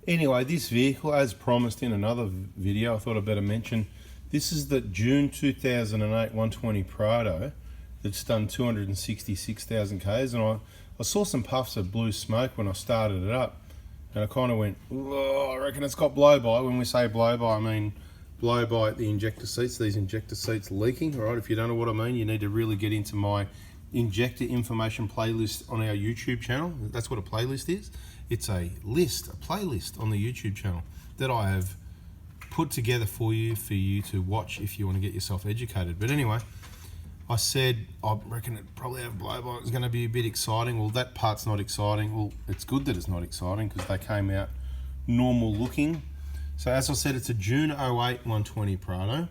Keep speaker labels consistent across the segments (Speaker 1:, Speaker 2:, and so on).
Speaker 1: Anyway, this vehicle, as promised in another video, I thought I'd better mention, this is the June 2008 120 Prado that's done 266,000 Ks, and I saw some puffs of blue smoke when I started it up, and I kind of went, oh, I reckon it's got blow-by. When we say blow-by, I mean blow-by at the injector seats, these injector seats leaking, right? If you don't know what I mean, you need to really get into my injector information playlist on our YouTube channel. That's what a playlist is. It's a playlist on the YouTube channel that I have put together for you to watch if you want to get yourself educated. But anyway, I said I reckon it probably have blow-by. It's going to be a bit exciting. Well, that part's not exciting. Well, it's good that it's not exciting because they came out normal looking. So as I said, it's a June 08 120 Prado.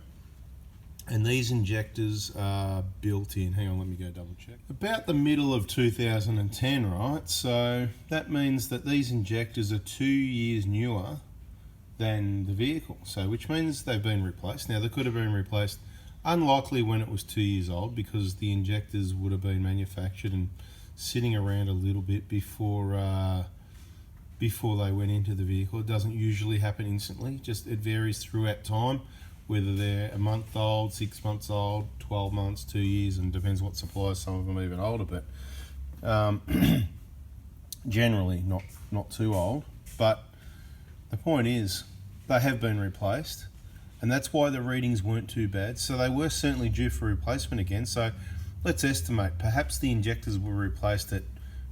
Speaker 1: And these injectors are built in, hang on, let me go double check, about the middle of 2010, right? So that means that these injectors are 2 years newer than the vehicle. So which means they've been replaced. Now they could have been replaced, unlikely when it was 2 years old, because the injectors would have been manufactured and sitting around a little bit before they went into the vehicle. It doesn't usually happen instantly, just it varies throughout time, whether they're a month old, 6 months old, 12 months, 2 years, and depends what suppliers, some of them even older, but generally not too old. But the point is, they have been replaced, and that's why the readings weren't too bad. So they were certainly due for replacement again. So let's estimate, perhaps the injectors were replaced at,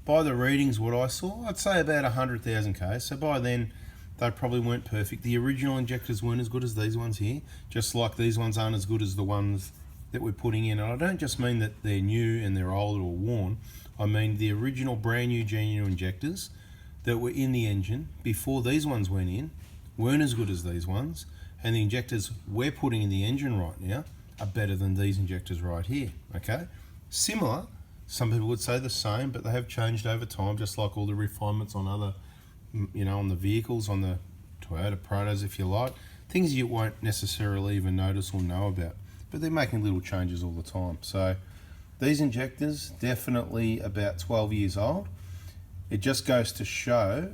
Speaker 1: by the readings what I saw, I'd say about 100,000 Ks. So by then, they probably weren't perfect. The original injectors weren't as good as these ones here, just like these ones aren't as good as the ones that we're putting in. And I don't just mean that they're new and they're old or worn. I mean the original brand new genuine injectors that were in the engine before these ones went in weren't as good as these ones. And the injectors we're putting in the engine right now are better than these injectors right here, okay? Similar, some people would say the same, but they have changed over time, just like all the refinements on other, you know, on the vehicles, on the Toyota Prados, if you like, things you won't necessarily even notice or know about, but they're making little changes all the time. So these injectors, definitely about 12 years old. It just goes to show,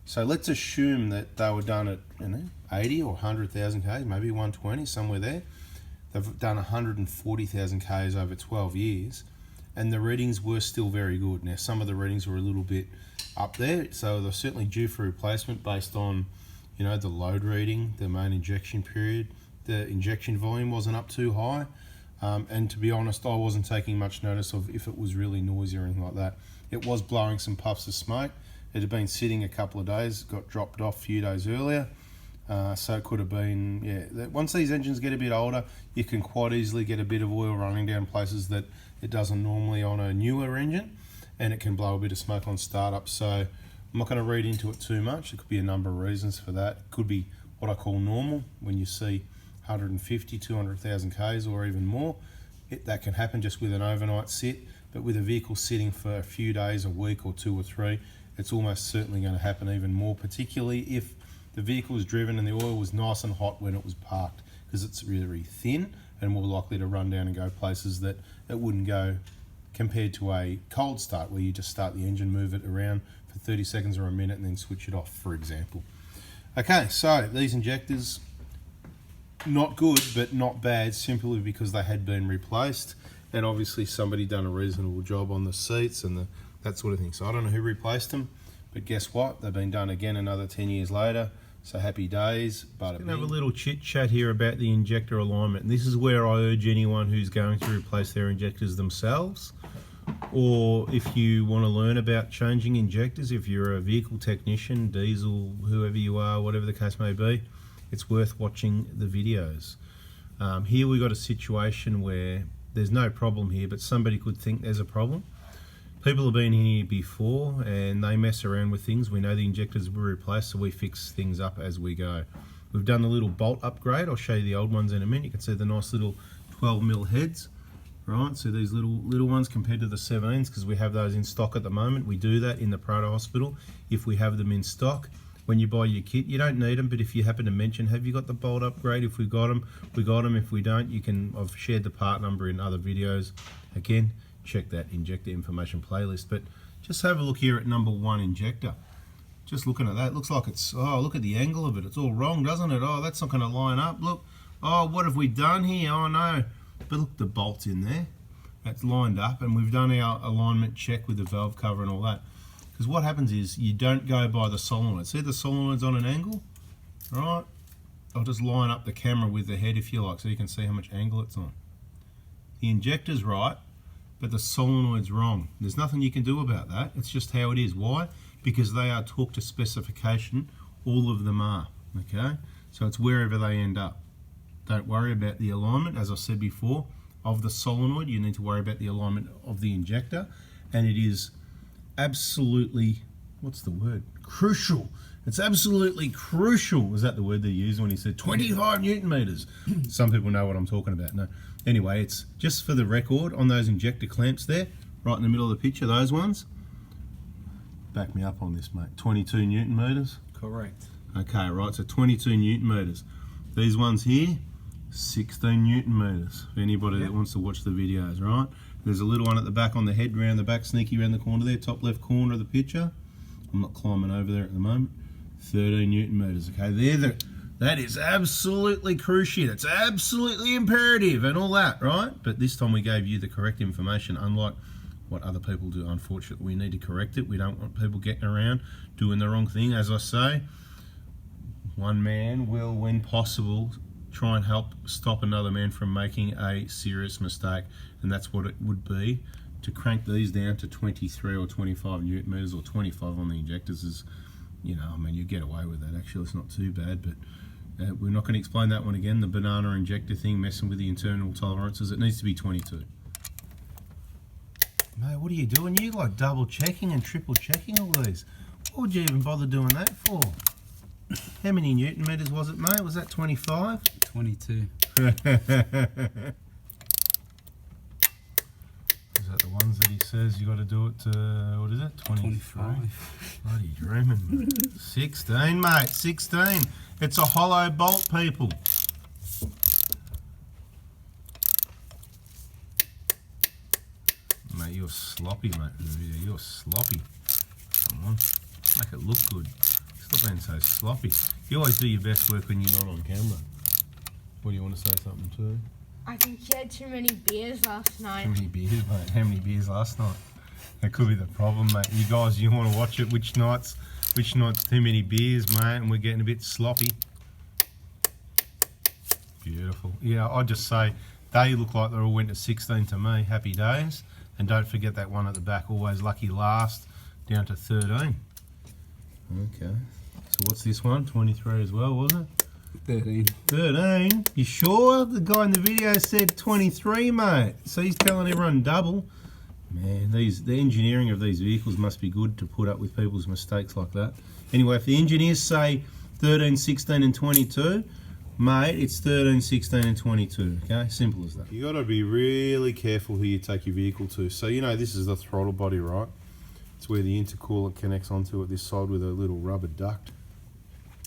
Speaker 1: so let's assume that they were done at 80 or 100,000 Ks, maybe 120, somewhere there. They've done 140,000 Ks over 12 years, and the readings were still very good. Now, some of the readings were a little bit up there, so they're certainly due for replacement based on, you know, the load reading, the main injection period. The injection volume wasn't up too high, and to be honest, I wasn't taking much notice of if it was really noisy or anything like that. It was blowing some puffs of smoke. It had been sitting a couple of days, got dropped off a few days earlier, so it could have been, yeah. Once these engines get a bit older, you can quite easily get a bit of oil running down places that it doesn't normally on a newer engine, and it can blow a bit of smoke on startup. So I'm not going to read into it too much. There could be a number of reasons for that. It could be what I call normal, when you see 150, 200,000 Ks or even more. That can happen just with an overnight sit, but with a vehicle sitting for a few days, a week or 2 or 3, it's almost certainly going to happen even more, particularly if the vehicle was driven and the oil was nice and hot when it was parked, because it's really thin and more likely to run down and go places that it wouldn't go compared to a cold start where you just start the engine, move it around for 30 seconds or a minute and then switch it off, for example. Okay, so these injectors, not good but not bad, simply because they had been replaced, and obviously somebody done a reasonable job on the seats and that sort of thing. So I don't know who replaced them, but guess what? They've been done again another 10 years later. So happy days. But I'm going to have a little chit chat here about the injector alignment. And this is where I urge anyone who's going to replace their injectors themselves, or if you want to learn about changing injectors, if you're a vehicle technician, diesel, whoever you are, whatever the case may be, it's worth watching the videos. Here we've got a situation where there's no problem here, but somebody could think there's a problem. People have been in here before and they mess around with things. We know the injectors were replaced, so we fix things up as we go. We've done a little bolt upgrade. I'll show you the old ones in a minute. You can see the nice little 12mm heads, right? So these little ones compared to the 17s, because we have those in stock at the moment. We do that in the Prado Hospital if we have them in stock. When you buy your kit, you don't need them, but if you happen to mention, have you got the bolt upgrade? If we got them, we got them. If we don't, you can, I've shared the part number in other videos. Again, check that injector information playlist. But just have a look here at number 1 injector. Just looking at that, it looks like it's, oh, look at the angle of it. It's all wrong, doesn't it? Oh, that's not going to line up. Look. Oh, what have we done here? Oh, no. But look, the bolt's in there. That's lined up, and we've done our alignment check with the valve cover and all that. Because what happens is you don't go by the solenoid. See the solenoid's on an angle? All right. I'll just line up the camera with the head if you like so you can see how much angle it's on. The injector's right, but the solenoid's wrong. There's nothing you can do about that. It's just how it is. Why? Because they are torque to specification. All of them are. Okay? So it's wherever they end up. Don't worry about the alignment, as I said before, of the solenoid. You need to worry about the alignment of the injector, and it is absolutely, what's the word? Crucial. It's absolutely crucial. Was that the word they used when he said 25 Newton meters? Some people know what I'm talking about. No. Anyway, it's just for the record on those injector clamps there, right in the middle of the picture, those ones. Back me up on this, mate. 22 Newton meters.
Speaker 2: Correct.
Speaker 1: Okay, right, so 22 Newton meters. These ones here, 16 Newton meters. For anybody that wants to watch the videos, right? There's a little one at the back on the head, round the back, sneaky around the corner there, top left corner of the picture. I'm not climbing over there at the moment. 13 Newton meters. Okay, that is absolutely crucial. It's absolutely imperative and all that, right? But this time we gave you the correct information, unlike what other people do. Unfortunately, we need to correct it. We don't want people getting around doing the wrong thing. As I say, one man will, when possible, try and help stop another man from making a serious mistake, and that's what it would be to crank these down to 23 or 25 Newton meters, or 25 on the injectors is, you know, I mean, you get away with that. Actually, it's not too bad, but we're not going to explain that one again. The banana injector thing, messing with the internal tolerances, it needs to be 22. Mate, what are you doing? You like double checking and triple checking all these. What would you even bother doing that for? How many Newton meters was it, mate? Was that 25?
Speaker 2: 22.
Speaker 1: Is that the ones that he says you got to do it to, what is it, 25? Bloody dreaming, mate. 16, mate, 16. It's a hollow bolt, people. Mate, you're sloppy, mate, in the video. You're sloppy. Come on, make it look good. Stop being so sloppy. You always do your best work when you're not on camera. What do you want to say something to?
Speaker 3: I think you had too many beers last night.
Speaker 1: How many beers, mate? How many beers last night? That could be the problem, mate. You guys, you want to watch it, which night's too many beers, mate, and we're getting a bit sloppy. Beautiful. Yeah, I'd just say they look like they all went to 16 to me. Happy days. And don't forget that one at the back, always lucky last, down to 13. Okay. So what's this one? 23 as well, wasn't it?
Speaker 2: 13.
Speaker 1: 13? You sure? The guy in the video said 23, mate. So he's telling everyone double. Man, the engineering of these vehicles must be good to put up with people's mistakes like that. Anyway, if the engineers say 13, 16 and 22, mate, it's 13, 16 and 22, okay? Simple as that. You got to be really careful who you take your vehicle to. So, you know, this is the throttle body, right? It's where the intercooler connects onto it this side with a little rubber duct.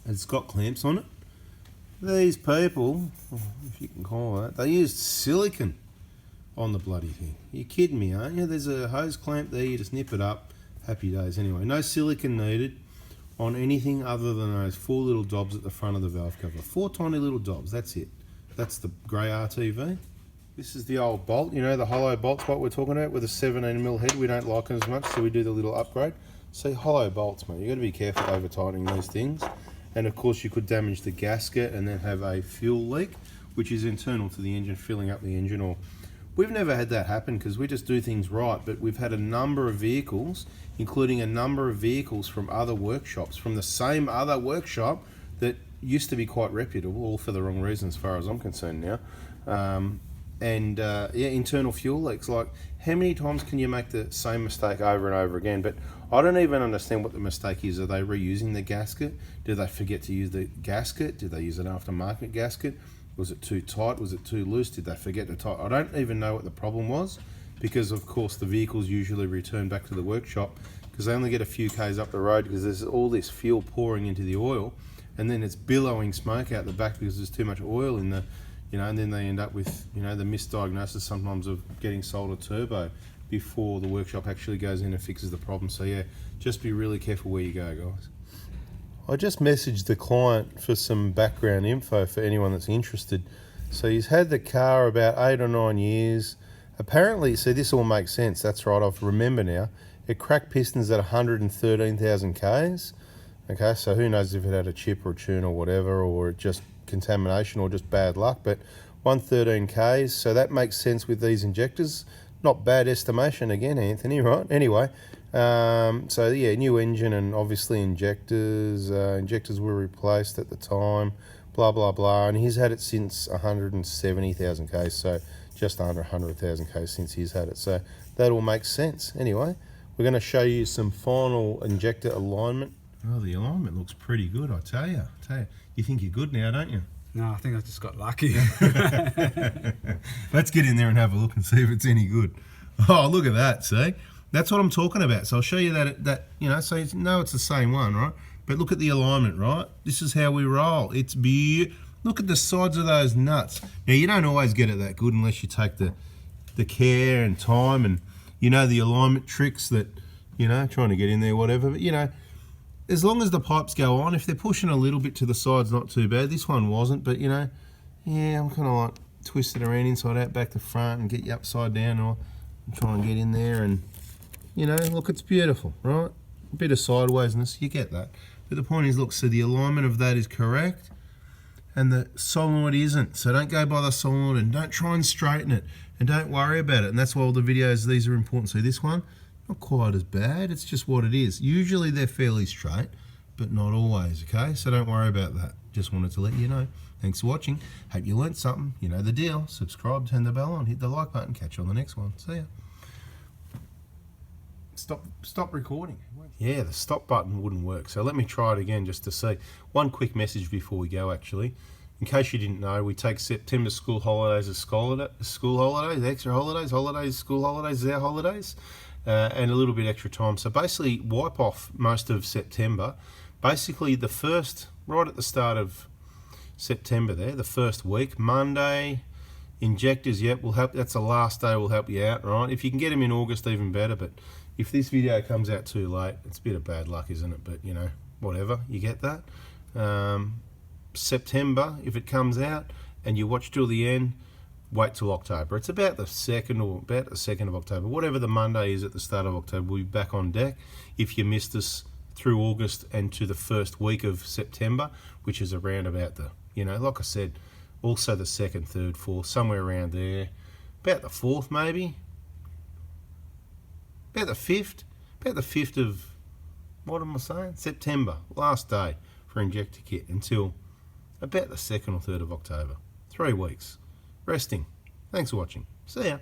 Speaker 1: It's got clamps on it. These people, if you can call that, they used silicon on the bloody thing. You're kidding me, aren't you? There's a hose clamp there, you just nip it up. Happy days. Anyway, no silicon needed on anything other than those 4 little dobs at the front of the valve cover. 4 tiny little dobs, that's it. That's the grey RTV. This is the old bolt, you know, the hollow bolts, what we're talking about, with a 17mm head. We don't like them as much, so we do the little upgrade. See, hollow bolts, mate. You've got to be careful over tightening these things. And of course you could damage the gasket and then have a fuel leak, which is internal to the engine, filling up the engine. Or we've never had that happen because we just do things right, but we've had a number of vehicles, including a number of vehicles from other workshops, from the same other workshop that used to be quite reputable, all for the wrong reason as far as I'm concerned now. Yeah, internal fuel leaks. Like, how many times can you make the same mistake over and over again? But I don't even understand what the mistake is. Are they reusing the gasket? Did they forget to use the gasket? Did they use an aftermarket gasket? Was it too tight? Was it too loose? Did they forget to tighten? I don't even know what the problem was, because of course the vehicles usually return back to the workshop because they only get a few k's up the road because there's all this fuel pouring into the oil, and then it's billowing smoke out the back because there's too much oil in the, you know, and then they end up with, you know, the misdiagnosis sometimes of getting sold a turbo before the workshop actually goes in and fixes the problem. So yeah, just be really careful where you go, guys. I just messaged the client for some background info for anyone that's interested. So he's had the car about 8 or 9 years. Apparently, see, this all makes sense. That's right, I remember now. It cracked pistons at 113,000 Ks. Okay, so who knows if it had a chip or a tune or whatever, or just contamination or just bad luck, but 113 Ks, so that makes sense with these injectors. Not bad estimation again, Anthony, right? Anyway, so yeah, new engine and obviously injectors. Injectors were replaced at the time, blah, blah, blah. And he's had it since 170,000 Ks, so just under 100,000 Ks since he's had it. So that all makes sense. Anyway, we're going to show you some final injector alignment. Oh, the alignment looks pretty good, I tell you. You think you're good now, don't you?
Speaker 2: No, I think I just got lucky.
Speaker 1: Let's get in there and have a look and see if it's any good. Oh, look at that, see? That's what I'm talking about. So I'll show you that you know, so you know it's the same one, right? But look at the alignment, right? This is how we roll. It's look at the sides of those nuts. Now, you don't always get it that good unless you take the care and time and, you know, the alignment tricks that, you know, trying to get in there, whatever. But, you know, as long as the pipes go on, if they're pushing a little bit to the sides, not too bad. This one wasn't, but, you know, yeah, I'm kind of like twist it around inside out, back to front and get you upside down, or try and get in there and, you know, look, it's beautiful, right? A bit of sidewaysness, you get that. But the point is, look, so the alignment of that is correct and the solenoid isn't. So don't go by the solenoid and don't try and straighten it and don't worry about it. And that's why all the videos, these are important. So this one, not quite as bad, it's just what it is. Usually they're fairly straight, but not always, okay? So don't worry about that. Just wanted to let you know. Thanks for watching. Hope you learnt something. You know the deal. Subscribe, turn the bell on, hit the like button. Catch you on the next one. See ya. Stop recording. Yeah, the stop button wouldn't work. So let me try it again just to see. One quick message before we go, actually. In case you didn't know, we take September school holidays as school holidays, extra holidays, school holidays, our holidays. And a little bit extra time. So basically wipe off most of September. Basically the first, right at the start of September there, the first week, Monday, injectors, yep, will help. That's the last day will help you out, right? If you can get them in August, even better. But if this video comes out too late, it's a bit of bad luck, isn't it? But, you know, whatever, you get that. September, if it comes out and you watch till the end, wait till October. It's about the 2nd of October. Whatever the Monday is at the start of October, we'll be back on deck. If you missed us through August and to the first week of September, which is around about the, you know, like I said, also the 2nd, 3rd, 4th, somewhere around there. About the 4th maybe. About the 5th of, what am I saying? September, last day for Injector Kit until about the 2nd or 3rd of October. 3 weeks. Resting. Thanks for watching. See ya.